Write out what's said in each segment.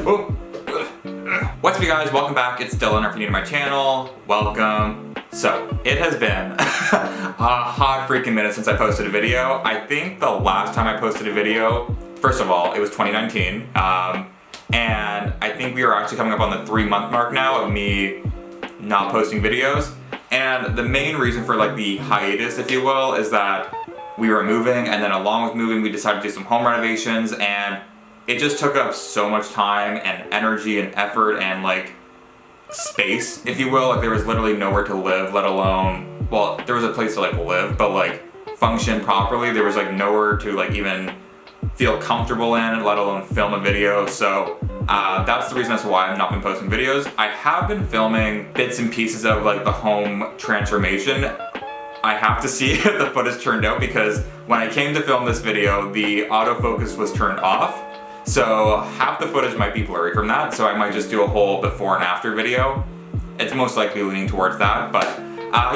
What's up, you guys? Welcome back. It's Dylan. If you're new to my channel, welcome. So, it has been a hot freaking minute since I posted a video. I think the last time I posted a video, first of all, it was 2019. And I think we are actually coming up on the 3-month mark now of me not posting videos. And the main reason for like the hiatus, if you will, is that we were moving, and then along with moving, we decided to do some home renovations, and it just took up so much time and energy and effort and like space, if you will. Like there was literally nowhere to live, let alone, well, there was a place to like live, but like function properly. There was like nowhere to like even feel comfortable in, let alone film a video. So that's the reason as to why I've not been posting videos. I have been filming bits and pieces of like the home transformation. I have to see if the footage turned out, because when I came to film this video, the autofocus was turned off. So half the footage might be blurry from that, so I might just do a whole before and after video. It's most likely leaning towards that, but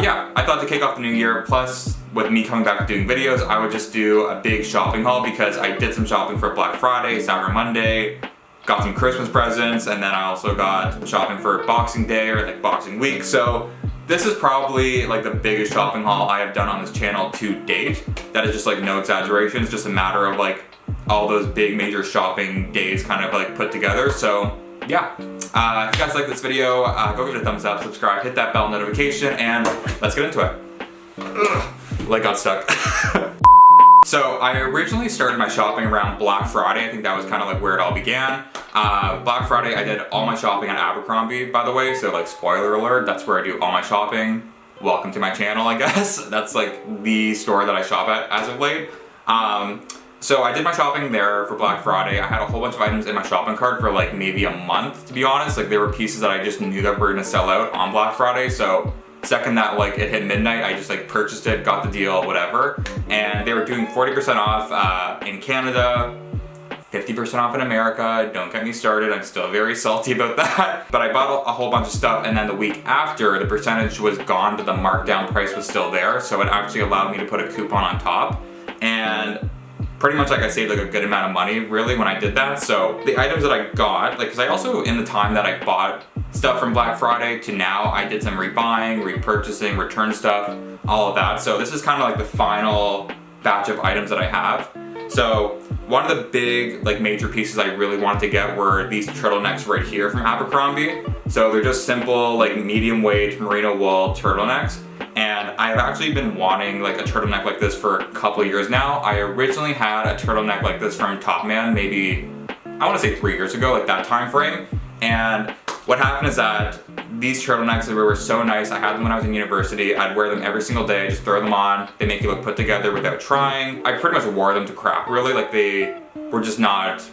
yeah, I thought to kick off the new year, plus with me coming back to doing videos, I would just do a big shopping haul, because I did some shopping for Black Friday, Cyber Monday, got some Christmas presents, and then I also got shopping for Boxing Day or like Boxing Week. So this is probably like the biggest shopping haul I have done on this channel to date. That is just like no exaggeration. It's just a matter of like all those big major shopping days kind of like put together. So yeah, if you guys like this video, go give it a thumbs up, subscribe, hit that bell notification, and let's get into it. Ugh, leg got stuck. So I originally started my shopping around Black Friday. I think that was kind of like where it all began. Black Friday, I did all my shopping at Abercrombie, by the way, so like spoiler alert, that's where I do all my shopping. Welcome to my channel, I guess. That's like the store that I shop at as of late. So I did my shopping there for Black Friday. I had a whole bunch of items in my shopping cart for like maybe a month, to be honest. Like there were pieces that I just knew that were gonna sell out on Black Friday. So second that like it hit midnight, I just like purchased it, got the deal, whatever. And they were doing 40% off in Canada, 50% off in America. Don't get me started, I'm still very salty about that. But I bought a whole bunch of stuff, and then the week after, the percentage was gone, but the markdown price was still there. So it actually allowed me to put a coupon on top. And pretty much like I saved like a good amount of money really when I did that. So the items that I got, like, cause I also, in the time that I bought stuff from Black Friday to now, I did some rebuying, repurchasing, return stuff, all of that. So this is kind of like the final batch of items that I have. So one of the big like major pieces I really wanted to get were these turtlenecks right here from Abercrombie. So they're just simple like medium weight merino wool turtlenecks. And I've actually been wanting like a turtleneck like this for a couple of years now. I originally had a turtleneck like this from Topman maybe, I want to say 3 years ago, like that time frame. And what happened is that these turtlenecks were so nice. I had them when I was in university. I'd wear them every single day, just throw them on. They make you look put together without trying. I pretty much wore them to crap really. Like they were just not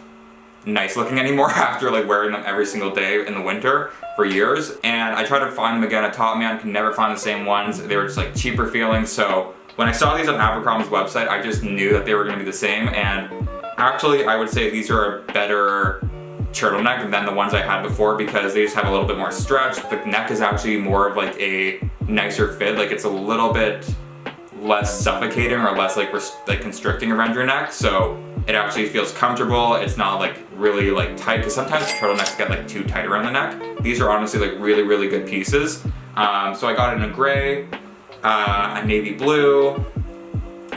nice looking anymore after like wearing them every single day in the winter for years. And I tried to find them again at Topman, could never find the same ones. They were just like cheaper feeling. So when I saw these on Abercrombie's website, I just knew that they were gonna be the same. And actually I would say these are a better turtleneck than the ones I had before, because they just have a little bit more stretch. The neck is actually more of like a nicer fit. Like it's a little bit less suffocating or less like constricting around your neck. So it actually feels comfortable. It's not like really like tight, because sometimes turtlenecks get like too tight around the neck. These are honestly like really, really good pieces. So I got it in a gray, a navy blue,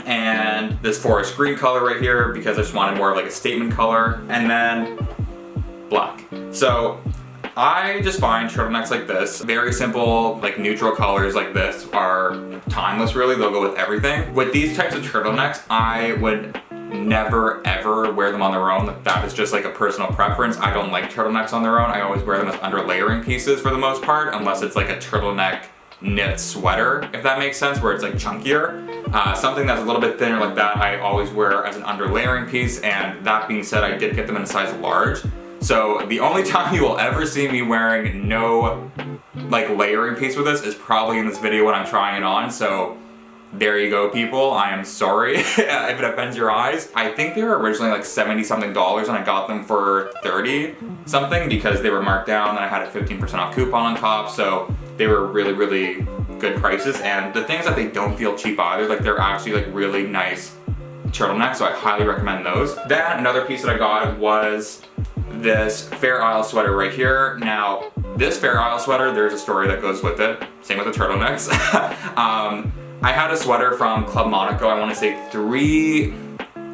and this forest green color right here, because I just wanted more of like a statement color, and then black. So I just find turtlenecks like this, very simple, like neutral colors like this are timeless really. They'll go with everything. With these types of turtlenecks, I would never ever wear them on their own. That is just like a personal preference. I don't like turtlenecks on their own. I always wear them as under layering pieces for the most part, unless it's like a turtleneck knit sweater, if that makes sense, where it's like chunkier. Something that's a little bit thinner like that, I always wear as an under layering piece. And that being said, I did get them in a size large. So the only time you will ever see me wearing no like layering piece with this is probably in this video when I'm trying it on. So there you go, people. I am sorry if it offends your eyes. I think they were originally like 70 something and I got them for 30 something because they were marked down and I had a 15% off coupon on top. So they were really, really good prices. And the thing is that they don't feel cheap either. Like they're actually like really nice turtlenecks. So I highly recommend those. Then another piece that I got was this Fair Isle sweater right here. Now, this Fair Isle sweater, there's a story that goes with it. Same with the turtlenecks. I had a sweater from Club Monaco, I want to say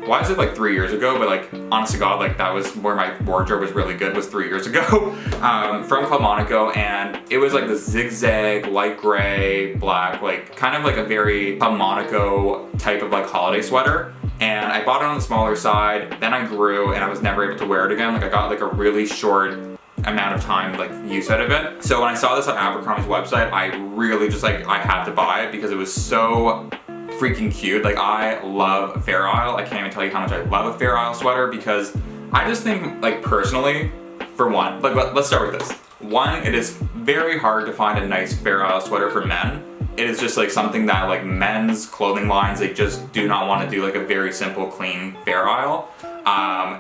why is it like 3 years ago? But like, honest to God, like that was where my wardrobe was really good, was 3 years ago. From Club Monaco, and it was like the zigzag, light gray, black, like kind of like a very Club Monaco type of like holiday sweater. And I bought it on the smaller side, then I grew and I was never able to wear it again. Like I got like a really short amount of time like use out of it. So when I saw this on Abercrombie's website, I really just like, I had to buy it because it was so freaking cute. Like I love Fair Isle. I can't even tell you how much I love a Fair Isle sweater because I just think like personally, for one, like let's start with this. One, it is very hard to find a nice Fair Isle sweater for men. It is just like something that like men's clothing lines, they just do not want to do like a very simple, clean Fair Isle.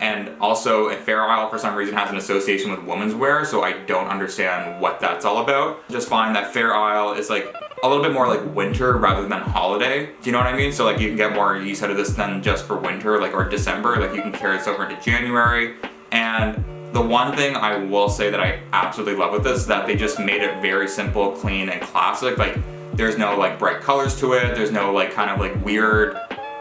And also Fair Isle for some reason has an association with women's wear, so I don't understand what that's all about. Just find that Fair Isle is like a little bit more like winter rather than holiday. Do you know what I mean? So like you can get more use out of this than just for winter, like, or December. Like you can carry this over into January. And the one thing I will say that I absolutely love with this is that they just made it very simple, clean, and classic. Like there's no like bright colors to it. There's no like kind of like weird,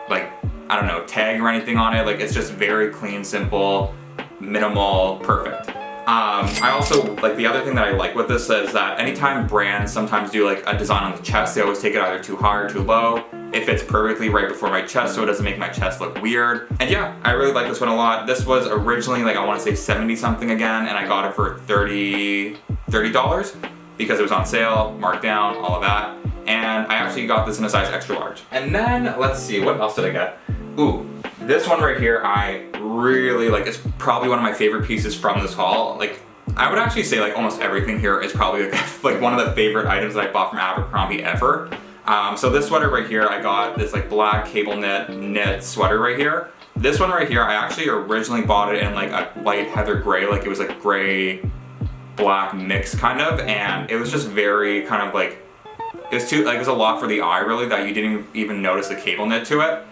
like, I don't know, tag or anything on it. Like it's just very clean, simple, minimal, perfect. I also, like the other thing that I like with this is that anytime brands sometimes do like a design on the chest, they always take it either too high or too low. It fits perfectly right before my chest, so it doesn't make my chest look weird. And yeah, I really like this one a lot. This was originally like, I want to say 70 something again, and I got it for $30 because it was on sale, marked down, all of that. And I actually got this in a size extra large. And then, let's see, what else did I get? Ooh, this one right here, I really like. It's probably one of my favorite pieces from this haul. Like, I would actually say like almost everything here is probably like one of the favorite items that I bought from Abercrombie ever. So this sweater right here, I got this like black cable knit sweater right here. This one right here, I actually originally bought it in like a light heather gray, like it was like gray, black mix kind of, and it was just very kind of like, it was a lot for the eye really, that you didn't even notice the cable knit to it.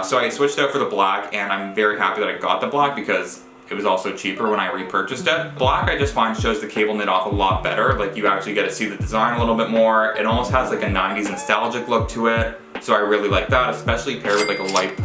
So I switched out for the black, and I'm very happy that I got the black because it was also cheaper when I repurchased it. Black I just find shows the cable knit off a lot better. Like you actually get to see the design a little bit more. It almost has like a 90s nostalgic look to it. So I really like that, especially paired with like a light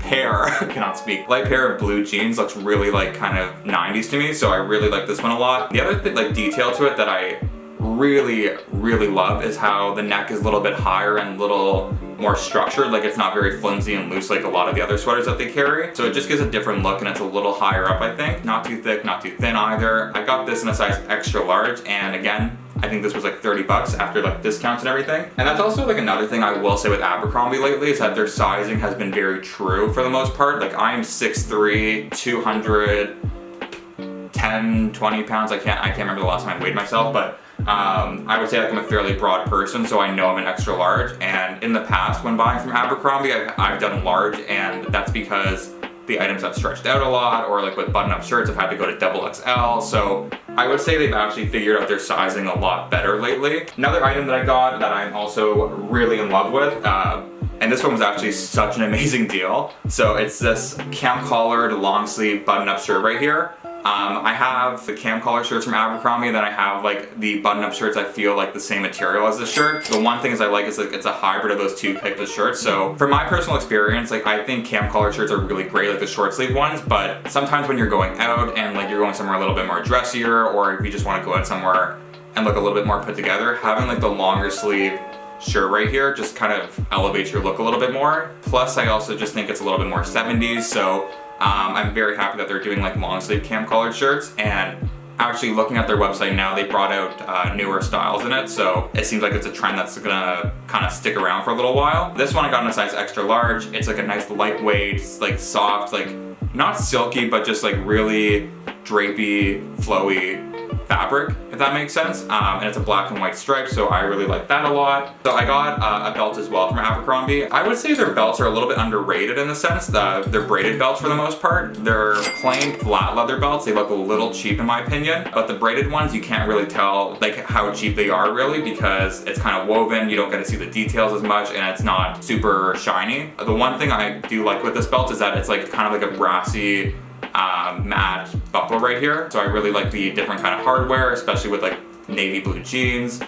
pair, cannot speak, light pair of blue jeans looks really like kind of 90s to me. So I really like this one a lot. The other thing, like detail to it that I really love is how the neck is a little bit higher and a little more structured. Like it's not very flimsy and loose like a lot of the other sweaters that they carry. So it just gives a different look, and it's a little higher up, I think. Not too thick, not too thin either. I got this in a size extra large, and again, I think this was like 30 bucks after like discounts and everything. And that's also like another thing I will say with Abercrombie lately is that their sizing has been very true for the most part. Like I'm 6'3", 210, 20 pounds. I can't remember the last time I weighed myself, but I would say like I'm a fairly broad person, so I know I'm an extra large. And in the past, when buying from Abercrombie, I've done large, and that's because the items have stretched out a lot, or like with button-up shirts, I've had to go to XXL. So I would say they've actually figured out their sizing a lot better lately. Another item that I got that I'm also really in love with, and this one was actually such an amazing deal. So it's this cam collared long sleeve button-up shirt right here. I have the cam collar shirts from Abercrombie, and then I have like the button-up shirts I feel like the same material as the shirt. The one thing is I like is like it's a hybrid of those two types of shirts. So from my personal experience, like I think cam collar shirts are really great, like the short sleeve ones, but sometimes when you're going out and like you're going somewhere a little bit more dressier, or if you just want to go out somewhere and look a little bit more put together, having like the longer sleeve shirt right here just kind of elevates your look a little bit more. Plus I also just think it's a little bit more 70s, so I'm very happy that they're doing like long sleeve cam collared shirts. And actually looking at their website now, they brought out newer styles in it, so it seems like it's a trend that's gonna kind of stick around for a little while. This one I got in a size extra large. It's like a nice lightweight, like soft, like not silky, but just like really drapey, flowy fabric, if that makes sense. And it's a black and white stripe, so I really like that a lot. So I got a belt as well from Abercrombie. I would say their belts are a little bit underrated in the sense that they're braided belts for the most part. They're plain flat leather belts. They look a little cheap in my opinion, but the braided ones, you can't really tell like how cheap they are really, because it's kind of woven. You don't get to see the details as much, and it's not super shiny. The one thing I do like with this belt is that it's like kind of like a brassy, matte buckle right here. So I really like the different kind of hardware, especially with like navy blue jeans,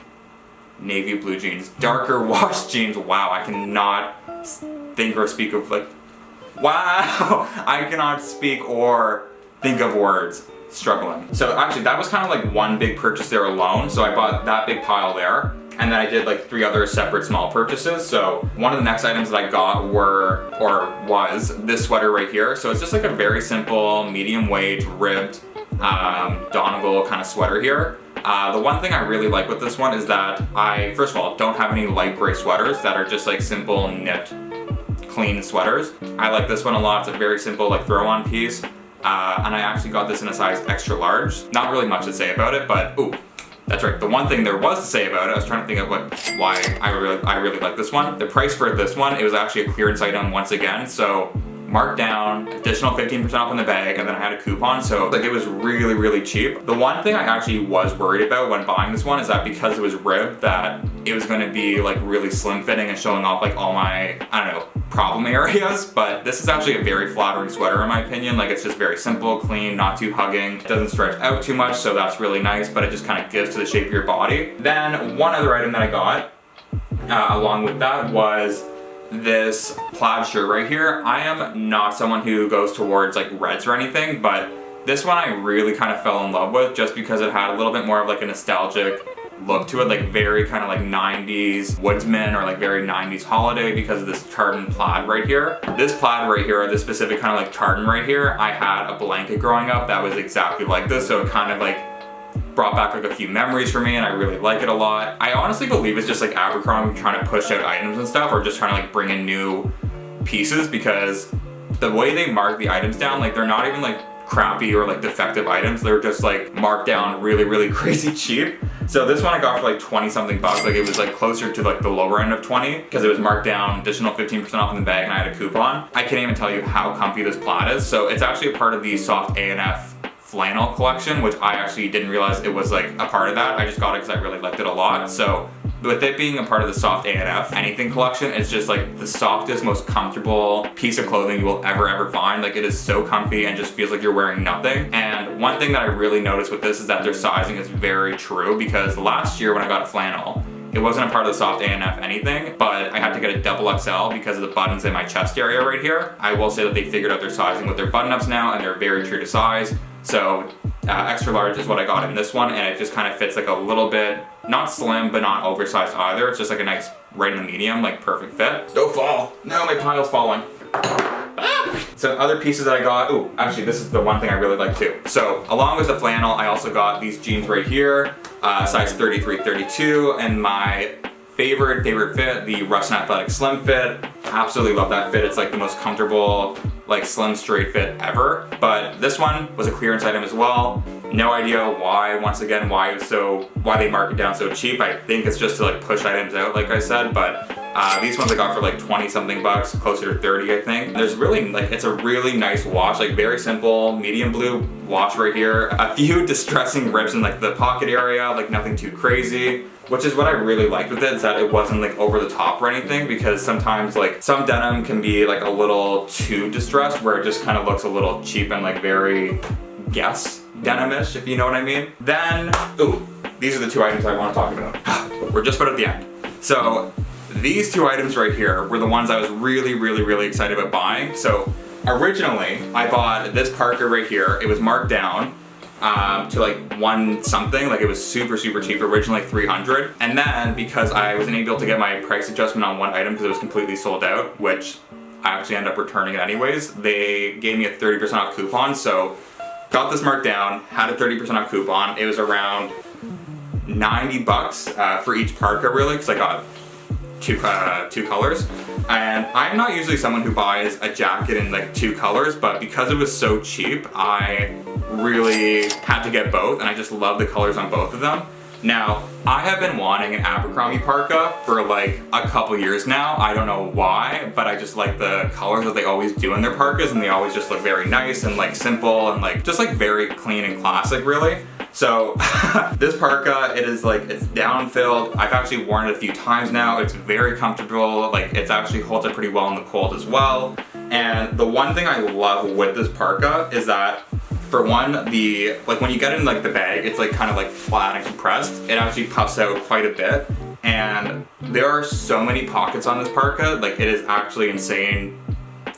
darker wash jeans. Wow, I cannot think or speak of like, wow, I cannot speak or think of words. Struggling. So actually that was kind of like one big purchase there alone. So I bought that big pile there. And then I did like 3 other separate small purchases. So one of the next items that I got was this sweater right here. So it's just like a very simple medium weight ribbed Donegal kind of sweater here. The one thing I really like with this one is that I, first of all, don't have any light gray sweaters that are just like simple knit clean sweaters. I like this one a lot. It's a very simple like throw on piece. And I actually got this in a size extra large. Not really much to say about it, but ooh, that's right. The one thing there was to say about it, I was trying to think of why I really like this one. The price for this one, it was actually a clearance item once again. So marked down, additional 15% off in the bag, and then I had a coupon, so like it was really, really cheap. The one thing I actually was worried about when buying this one is that because it was ribbed, that it was going to be like really slim fitting and showing off like all my, I don't know, problem areas. But this is actually a very flattering sweater in my opinion. Like it's just very simple, clean, not too hugging. It doesn't stretch out too much, so that's really nice, but it just kind of gives to the shape of your body. Then one other item that I got along with that was this plaid shirt right here. I am not someone who goes towards like reds or anything, but this one I really kind of fell in love with just because it had a little bit more of like a nostalgic look to it, like very kind of like 90s woodsman or like very 90s holiday because of this tartan plaid right here. This plaid right here, or this specific kind of like tartan right here, I had a blanket growing up that was exactly like this, so it kind of like brought back like a few memories for me and I really like it a lot. I honestly believe it's just like Abercrombie trying to push out items and stuff, or just trying to like bring in new pieces, because the way they mark the items down, like they're not even like crappy or like defective items, they're just like marked down really, really crazy cheap. So this one I got for like 20 something bucks, like it was like closer to like the lower end of 20 because it was marked down, additional 15% off in the bag, and I had a coupon. I can't even tell you how comfy this plaid is. So it's actually a part of the soft A&F flannel collection, which I actually didn't realize it was like a part of that. I just got it because I really liked it a lot. So with it being a part of the soft A&F anything collection, it's just like the softest, most comfortable piece of clothing you will ever find. Like it is so comfy and just feels like you're wearing nothing. And one thing that I really noticed with this is that their sizing is very true, because last year when I got a flannel, it wasn't a part of the soft A&F anything, but I had to get a double XL because of the buttons in my chest area right here. I will say that they figured out their sizing with their button ups now, and they're very true to size. So extra large is what I got in this one, and it just kind of fits like a little bit, not slim but not oversized either. It's just like a nice right in the medium, like perfect fit. Don't fall. No, my pile's falling. So other pieces that I got, ooh, actually this is the one thing I really like too. So along with the flannel, I also got these jeans right here, size 33-32, and my favorite fit, the Rustin Athletic Slim Fit. Absolutely love that fit. It's like the most comfortable, like slim straight fit ever. But this one was a clearance item as well. No idea why, once again, why they mark it down so cheap. I think it's just to like push items out, like I said, but these ones I got for like 20 something bucks, closer to 30 I think. There's really like, it's a really nice wash, like very simple, medium blue wash right here. A few distressing rips in like the pocket area, like nothing too crazy. Which is what I really liked with it, is that it wasn't like over the top or anything, because sometimes like some denim can be like a little too distressed where it just kind of looks a little cheap and like very denim-ish, if you know what I mean. Then, ooh, these are the two items I want to talk about. We're just about at the end. So these two items right here were the ones I was really excited about buying. So originally I bought this Parka right here. It was marked down to like one something, like it was super cheap, originally like 300, and then because I wasn't able to get my price adjustment on one item because it was completely sold out, which I actually ended up returning it anyways, they gave me a 30% off coupon. So got this marked down, had a 30% off coupon. It was around 90 bucks for each Parka really, because I got two colors. And I'm not usually someone who buys a jacket in like two colors, but because it was so cheap, I really had to get both, and I just love the colors on both of them. Now, I have been wanting an Abercrombie Parka for like a couple years now. I don't know why, but I just like the colors that they always do in their Parkas, and they always just look very nice and like simple and like just like very clean and classic really. So this Parka, it is like, it's down-filled. I've actually worn it a few times now. It's very comfortable. Like it actually holds up pretty well in the cold as well. And the one thing I love with this parka is that, for one, like when you get in like the bag, it's like kind of like flat and compressed. It actually puffs out quite a bit. And there are so many pockets on this parka, like it is actually insane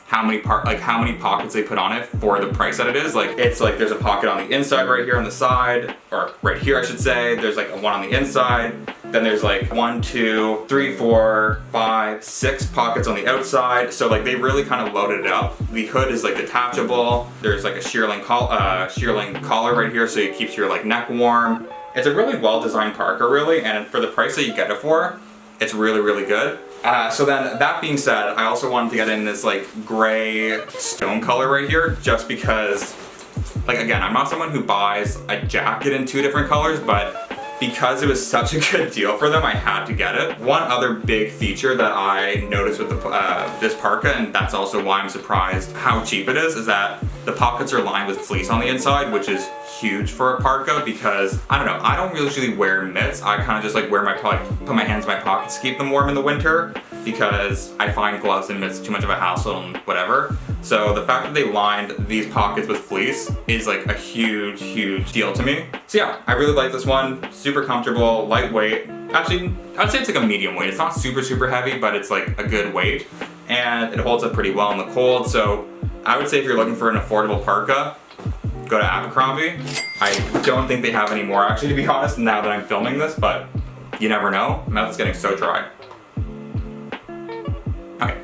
how many pockets they put on it for the price that it is. Like it's like there's a pocket on the inside right here on the side, or right here I should say. There's like one on the inside. Then there's like 1, 2, 3, 4, 5, 6 pockets on the outside. So like they really kind of loaded it up. The hood is like detachable. There's like a shearling collar right here, so it keeps your like neck warm. It's a really well designed parka, really, and for the price that you get it for, it's really, really good. So then, that being said, I also wanted to get in this like gray stone color right here, just because, like again, I'm not someone who buys a jacket in 2 different colors, but because it was such a good deal for them, I had to get it. One other big feature that I noticed with this parka, and that's also why I'm surprised how cheap it is that the pockets are lined with fleece on the inside, which is huge for a parka because, I don't know, I don't usually wear mitts. I kind of just like put my hands in my pockets to keep them warm in the winter because I find gloves and mitts too much of a hassle and whatever. So the fact that they lined these pockets with fleece is like a huge, huge deal to me. So yeah, I really like this one. Super comfortable, lightweight. Actually, I'd say it's like a medium weight. It's not super, super heavy, but it's like a good weight. And it holds up pretty well in the cold. So I would say if you're looking for an affordable parka, go to Abercrombie. I don't think they have any more actually, to be honest, now that I'm filming this, but you never know. My mouth is getting so dry. Okay.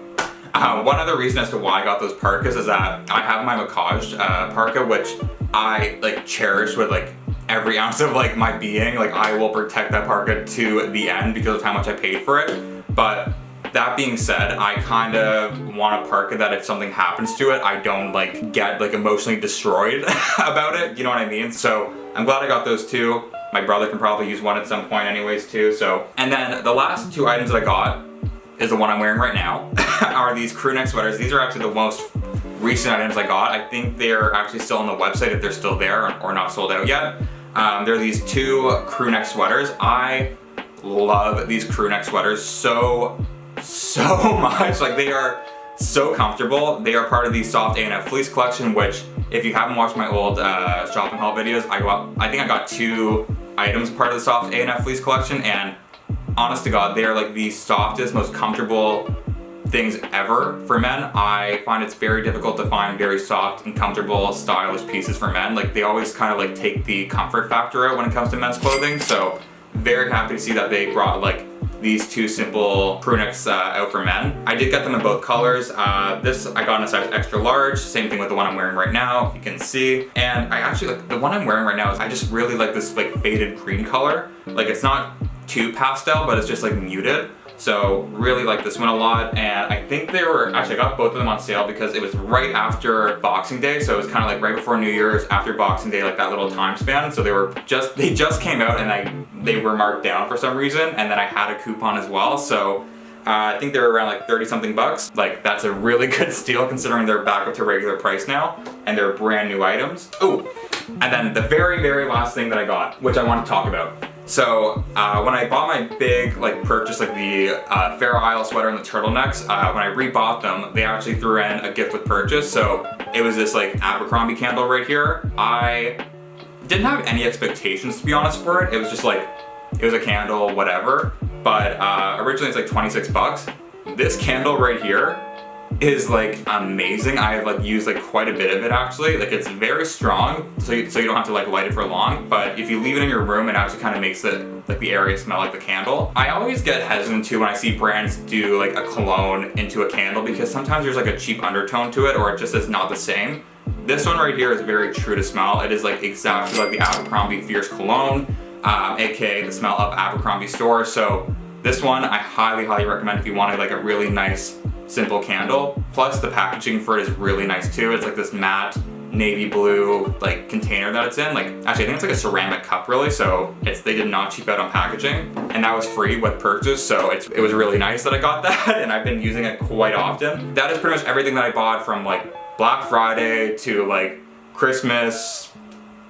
One other reason as to why I got those parkas is that I have my Macaj parka, which I like cherish with like every ounce of like my being. Like I will protect that parka to the end because of how much I paid for it. But that being said, I kind of want a parka that if something happens to it, I don't like get like emotionally destroyed about it. You know what I mean? So I'm glad I got those 2. My brother can probably use one at some point anyways too. So, and then the last 2 items that I got is the one I'm wearing right now, are these crew neck sweaters. These are actually the most recent items I got. I think they're actually still on the website if they're still there or not sold out yet. They're these 2 crew neck sweaters. I love these crew neck sweaters so much. Like they are so comfortable. They are part of the soft A&F fleece collection, which if you haven't watched my old shopping haul videos, I think I got 2 items part of the soft A&F fleece collection, and honest to God, they are like the softest, most comfortable things ever for men. I find it's very difficult to find very soft and comfortable, stylish pieces for men. Like they always kind of like take the comfort factor out when it comes to men's clothing. So very happy to see that they brought like these 2 simple crew necks out for men. I did get them in both colors. This I got in a size extra large, same thing with the one I'm wearing right now, you can see. And I actually like the one I'm wearing right now. I just really like this like faded green color. Like it's not too pastel, but it's just like muted. So really like this one a lot, and I think they were, actually I got both of them on sale because it was right after Boxing Day, so it was kind of like right before New Year's, after Boxing Day, like that little time span. So they just came out and they were marked down for some reason, and then I had a coupon as well. So I think they were around like 30 something bucks. Like that's a really good steal considering they're back up to regular price now, and they're brand new items. Oh, and then the very, very last thing that I got, which I want to talk about. So when I bought my big like purchase, like the Fair Isle sweater and the turtlenecks, when I rebought them, they actually threw in a gift with purchase. So it was this like Abercrombie candle right here. I didn't have any expectations, to be honest, for it. It was just like, it was a candle, whatever. But originally it's like 26 bucks. This candle right here is like amazing. I have like used like quite a bit of it actually. Like it's very strong, so you don't have to like light it for long, but if you leave it in your room, it actually kind of makes it like the area smell like the candle. I always get hesitant too when I see brands do like a cologne into a candle because sometimes there's like a cheap undertone to it or it just is not the same. This one right here is very true to smell. It is like exactly like the Abercrombie Fierce Cologne, aka the smell of Abercrombie store. So this one I highly, highly recommend if you wanted like a really nice simple candle. Plus the packaging for it is really nice too. It's like this matte navy blue like container that it's in. Like actually I think it's like a ceramic cup really, so they did not cheap out on packaging, and that was free with purchase, so it was really nice that I got that and I've been using it quite often. That is pretty much everything that I bought from like Black Friday to like Christmas,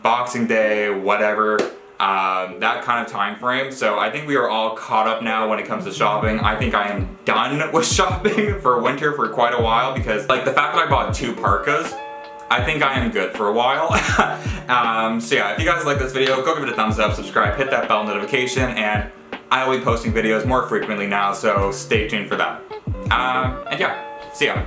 Boxing Day, whatever. that kind of time frame. So I think we are all caught up now when it comes to shopping. I think I am done with shopping for winter for quite a while, because like the fact that I bought 2 parkas, I think I am good for a while. So yeah, if you guys like this video, go give it a thumbs up, subscribe, hit that bell notification, and I will be posting videos more frequently now, so stay tuned for that. And yeah, see ya.